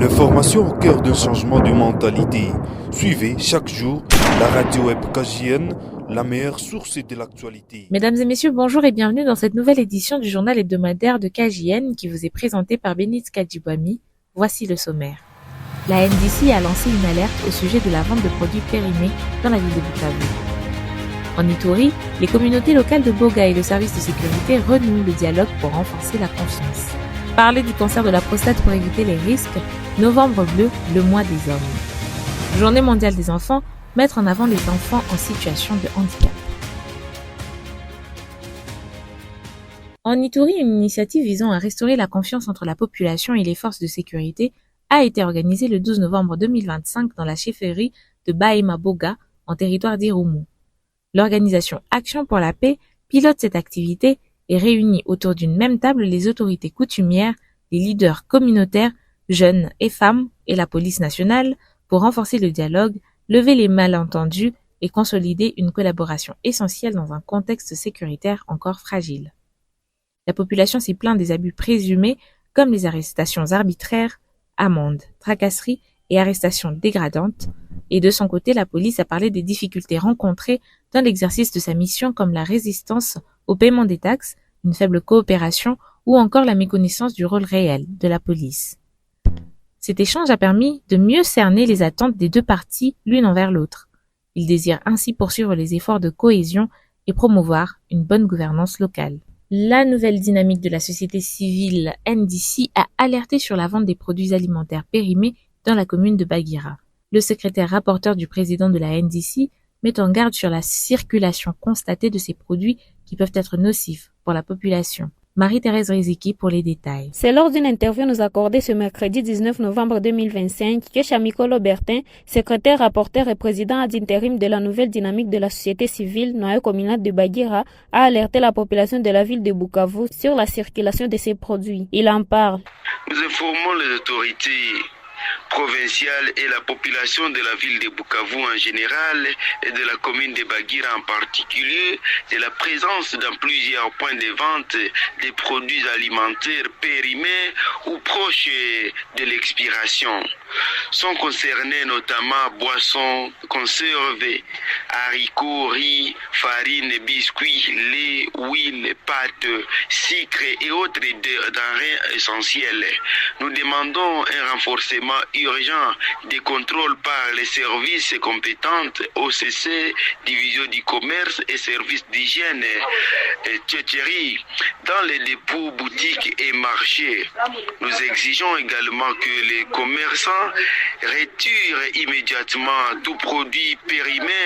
L'information au cœur d'un changement de mentalité. Suivez chaque jour la radio web KJN, la meilleure source de l'actualité. Mesdames et messieurs, bonjour et bienvenue dans cette nouvelle édition du journal hebdomadaire de KJN qui vous est présenté par Bénitz Kadjibouami. Voici le sommaire. La NDC a lancé une alerte au sujet de la vente de produits périmés dans la ville de Bukavu. En Ituri, les communautés locales de Boga et le service de sécurité renouent le dialogue pour renforcer la confiance. Parler du cancer de la prostate pour éviter les risques, Novembre bleu, le mois des hommes. Journée mondiale des enfants, mettre en avant les enfants en situation de handicap. En Ituri, une initiative visant à restaurer la confiance entre la population et les forces de sécurité a été organisée le 12 novembre 2025 dans la chefferie de Bahema Boga, en territoire d'Irumu. L'organisation Action pour la paix pilote cette activité et réunit autour d'une même table les autorités coutumières, les leaders communautaires, jeunes et femmes et la police nationale pour renforcer le dialogue, lever les malentendus et consolider une collaboration essentielle dans un contexte sécuritaire encore fragile. La population s'y plaint des abus présumés comme les arrestations arbitraires, amendes, tracasseries et arrestations dégradantes, et de son côté, la police a parlé des difficultés rencontrées dans l'exercice de sa mission comme la résistance au paiement des taxes, une faible coopération ou encore la méconnaissance du rôle réel de la police. Cet échange a permis de mieux cerner les attentes des deux parties l'une envers l'autre. Ils désirent ainsi poursuivre les efforts de cohésion et promouvoir une bonne gouvernance locale. La nouvelle dynamique de la société civile NDC a alerté sur la vente des produits alimentaires périmés dans la commune de Bagira. Le secrétaire rapporteur du président de la NDC met en garde sur la circulation constatée de ces produits qui peuvent être nocifs pour la population. Marie-Thérèse Riziki pour les détails. C'est lors d'une interview nous accordée ce mercredi 19 novembre 2025 que Chamikolo Bertin, secrétaire rapporteur et président ad intérim de la nouvelle dynamique de la société civile noyau communal de Bagira, a alerté la population de la ville de Bukavu sur la circulation de ces produits. Il en parle. Nous informons les autorités provinciale et la population de la ville de Bukavu en général et de la commune de Bagira en particulier de la présence dans plusieurs points de vente des produits alimentaires périmés ou proches de l'expiration. Sont concernés notamment boissons, conserves, haricots, riz, farine, biscuits, lait, huile, pâtes, sucre et autres denrées essentielles. Nous demandons un renforcement urgent des contrôles par les services compétents OCC, division du commerce et services d'hygiène et tchétcherie dans les dépôts, boutiques et marchés. Nous exigeons également que les commerçants retirent immédiatement tout produit périmé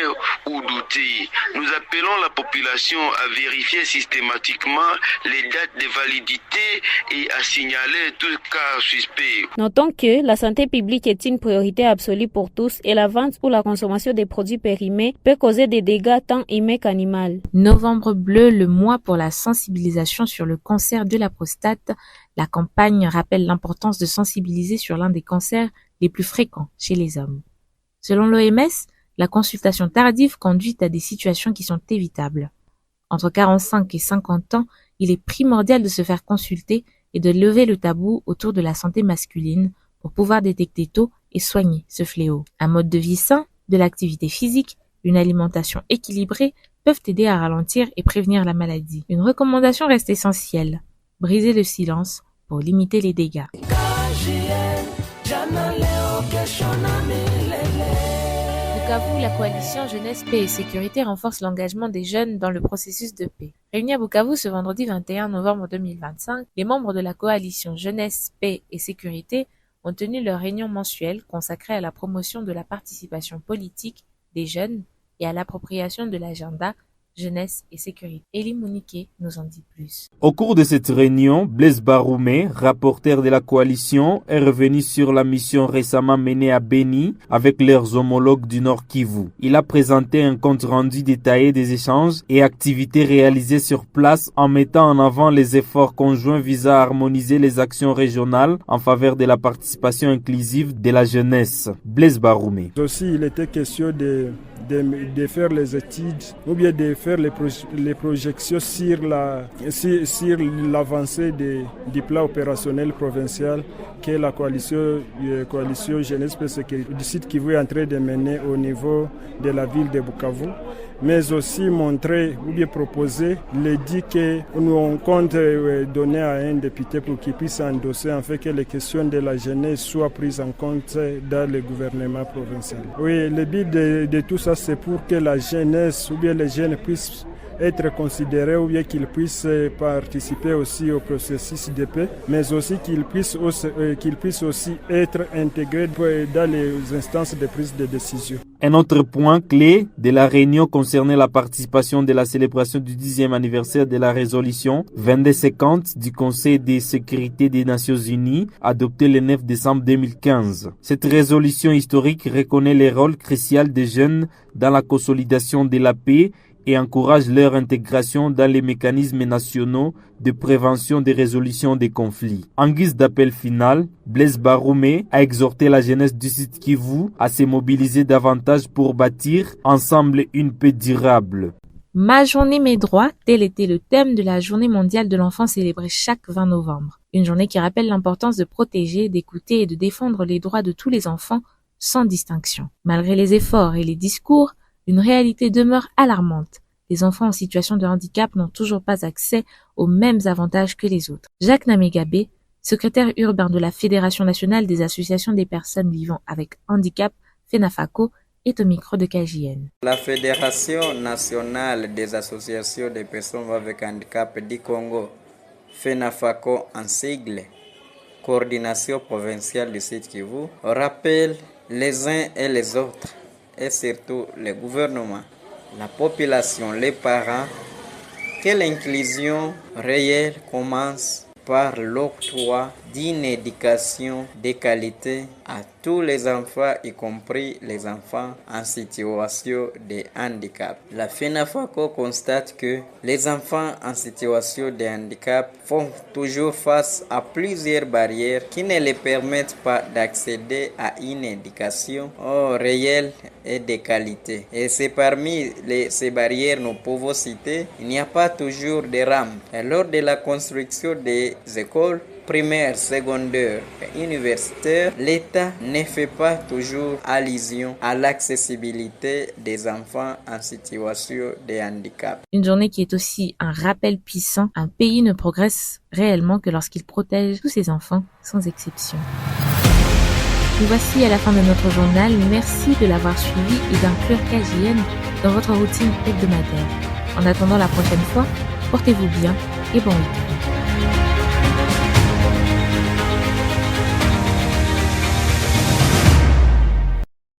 ou douté. Nous appelons la population à vérifier systématiquement les dates de validité et à signaler tout cas suspect. Notons que la santé publique est une priorité absolue pour tous et la vente ou la consommation des produits périmés peut causer des dégâts tant humains qu'animaux. Novembre bleu, le mois pour la sensibilisation sur le cancer de la prostate. La campagne rappelle l'importance de sensibiliser sur l'un des cancers les plus fréquents chez les hommes. Selon l'OMS, la consultation tardive conduit à des situations qui sont évitables. Entre 45 et 50 ans, il est primordial de se faire consulter et de lever le tabou autour de la santé masculine pour pouvoir détecter tôt et soigner ce fléau. Un mode de vie sain, de l'activité physique, une alimentation équilibrée peuvent aider à ralentir et prévenir la maladie. Une recommandation reste essentielle, briser le silence pour limiter les dégâts. Bukavu, la coalition Jeunesse, Paix et Sécurité renforce l'engagement des jeunes dans le processus de paix. Réunis à Bukavu ce vendredi 21 novembre 2025, les membres de la coalition Jeunesse, Paix et Sécurité ont tenu leur réunion mensuelle consacrée à la promotion de la participation politique des jeunes et à l'appropriation de l'agenda Jeunesse et Sécurité. Elie Mouniké nous en dit plus. Au cours de cette réunion, Blaise Baroumé, rapporteur de la coalition, est revenu sur la mission récemment menée à Beni avec leurs homologues du Nord Kivu. Il a présenté un compte rendu détaillé des échanges et activités réalisées sur place en mettant en avant les efforts conjoints visant à harmoniser les actions régionales en faveur de la participation inclusive de la jeunesse. Blaise Baroumé. Aussi, il était question de faire les études ou bien de faire les projections sur l'avancée du plan opérationnel provincial que la coalition Jeunesse et Sécurité du Sud Kivu est en train de mener au niveau de la ville de Bukavu, mais aussi montrer ou bien proposer l'édit que nous compte donner à un député pour qu'il puisse endosser en fait que les questions de la jeunesse soient prises en compte dans le gouvernement provincial. Oui, le but de tout ça, c'est pour que la jeunesse ou bien les jeunes puissent être considérés ou bien qu'ils puissent participer aussi au processus de paix, mais aussi qu'ils puissent aussi être intégrés dans les instances de prise de décision. Un autre point clé de la réunion concernait la participation de la célébration du 10e anniversaire de la résolution 2250 du Conseil de sécurité des Nations Unies, adoptée le 9 décembre 2015. Cette résolution historique reconnaît le rôle crucial des jeunes dans la consolidation de la paix et encourage leur intégration dans les mécanismes nationaux de prévention des résolutions des conflits. En guise d'appel final, Blaise Baroumé a exhorté la jeunesse du Sud Kivu à se mobiliser davantage pour bâtir ensemble une paix durable. Ma journée, mes droits, tel était le thème de la Journée mondiale de l'enfant célébrée chaque 20 novembre. Une journée qui rappelle l'importance de protéger, d'écouter et de défendre les droits de tous les enfants sans distinction. Malgré les efforts et les discours, une réalité demeure alarmante. Les enfants en situation de handicap n'ont toujours pas accès aux mêmes avantages que les autres. Jacques Namegabe, secrétaire urbain de la Fédération nationale des associations des personnes vivant avec handicap, FENAFACO, est au micro de KJN. La Fédération nationale des associations des personnes avec handicap du Congo, FENAFACO en sigle, coordination provinciale du Sud Kivu, rappelle les uns et les autres, et surtout le gouvernement, la population, les parents, que l'inclusion réelle commence par l'octroi d'une éducation de qualité à tous les enfants, y compris les enfants en situation de handicap. La FENAFACO constate que les enfants en situation de handicap font toujours face à plusieurs barrières qui ne les permettent pas d'accéder à une éducation réelle et de qualité. Et c'est parmi ces barrières, nous pouvons citer, il n'y a pas toujours de rampes. Et lors de la construction des écoles primaires, secondaires et universitaires, l'État ne fait pas toujours allusion à l'accessibilité des enfants en situation de handicap. Une journée qui est aussi un rappel puissant. Un pays ne progresse réellement que lorsqu'il protège tous ses enfants, sans exception. Nous voici à la fin de notre journal. Merci de l'avoir suivi et d'inclure KJN dans votre routine hebdomadaire. En attendant la prochaine fois, portez-vous bien et bon week-end.